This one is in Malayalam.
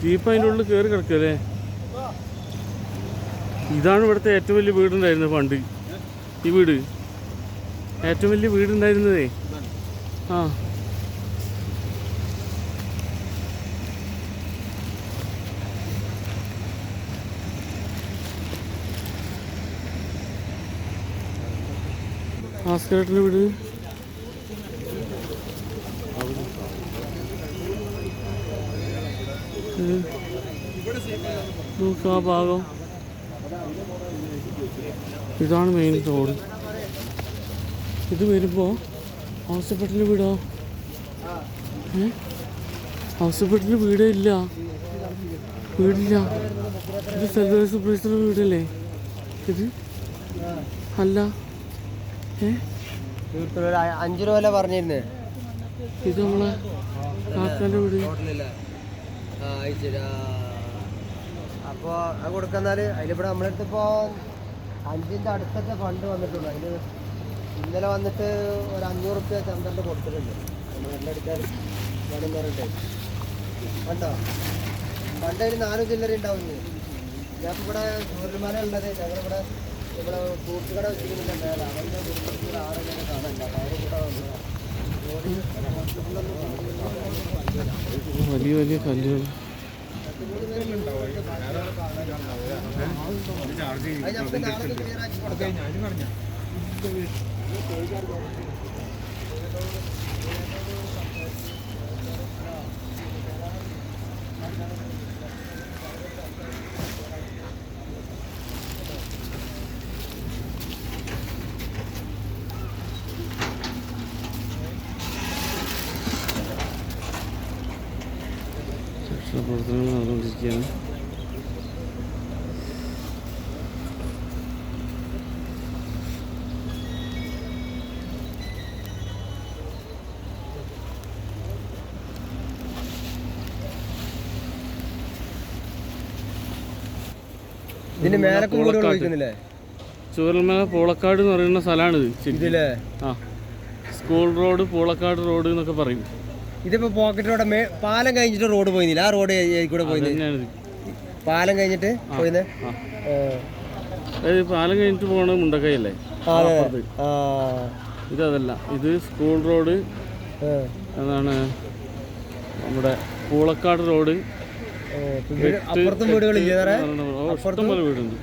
ജീപ്പ് അതിൻ്റെ ഉള്ളിൽ കയറി കിടക്കല്ലേ? ഇതാണ് ഇവിടുത്തെ ഏറ്റവും വലിയ വീടുണ്ടായിരുന്നത് പണ്ട്. ഈ വീട് ഏറ്റവും വലിയ വീടുണ്ടായിരുന്നതേ. ആ ഭാസ്കരേട്ടൻ്റെ വീട്. നോക്ക് ആ ഭാഗം. ഇതാണ് മെയിൻ റോഡ്. ഇത് വരുമ്പോൾ ഹൗസപ്പേട്ടിൻ്റെ വീടോ? ഹൗസപ്പേട്ടിൻ്റെ വീടേ ഇല്ല, വീടില്ല. ഇത് സെൽവ സൂപ്പർവൈസറുടെ വീടല്ലേ ഇത്? അല്ല, 5 രൂപ പറഞ്ഞിരുന്നേ. ഇത് നമ്മളെ കാക്കാൻ്റെ വീട്. അപ്പോൾ അത് കൊടുക്കുന്നാല് അതിലിവിടെ നമ്മളടുത്ത് ഇപ്പോൾ 5ൻ്റെ അടുത്തൊക്കെ ഫണ്ട് വന്നിട്ടുണ്ട്. അതിൽ ഇന്നലെ വന്നിട്ട് ഒരു 500 റുപ്യ ചന്ദ്രൻ്റെ കൊടുത്തിട്ടുണ്ട്. നമ്മൾ എല്ലാം വേണമെന്ന് പറഞ്ഞിട്ട് കണ്ടോ. പണ്ട് ഒരു 4 ചില്ലറ ഉണ്ടാവുന്നത്. ഞാൻ ഇവിടെ സൂര്യമാല ഉള്ളത് ഞങ്ങളിവിടെ ഇവിടെ ഫ്രൂട്ട്സ് കട വെച്ചിരിക്കുന്നില്ല മേലെ. അവരുടെ കുടുംബത്തിൽ ആരെങ്കിലും കാണാനില്ല. അപ്പോൾ അവർ കൂടെ വന്നതാണ്. വലിയ വലിയ കല്ലുകൾ. പ്രവർത്തനങ്ങൾ നടന്നുകൊണ്ടിരിക്കുകയാണ്. ചൂരൽമല പൂളക്കാട് എന്ന് പറയുന്ന സ്ഥലമാണിത്. ആ, സ്കൂൾ റോഡ്, പൂളക്കാട് റോഡ് എന്നൊക്കെ പറയും. ഇതിപ്പോ പോക്കറ്റ് റോഡ് പാലം കഴിഞ്ഞിട്ട് റോഡ് പോയില്ല. ആ റോഡ് കൂടെ പോയി പാലം കഴിഞ്ഞിട്ട് പോയിന്ന്. പാലം കഴിഞ്ഞിട്ട് പോണ മുണ്ടക്കൈയല്ലേ? ഇതല്ല, ഇത് സ്കൂൾ റോഡ്. അതാണ് നമ്മുടെ പൂളക്കാട് റോഡ്. അപ്പുറത്തും വീടുകളില്ല, ഇഷ്ടംപോലെ വീടുണ്ട്.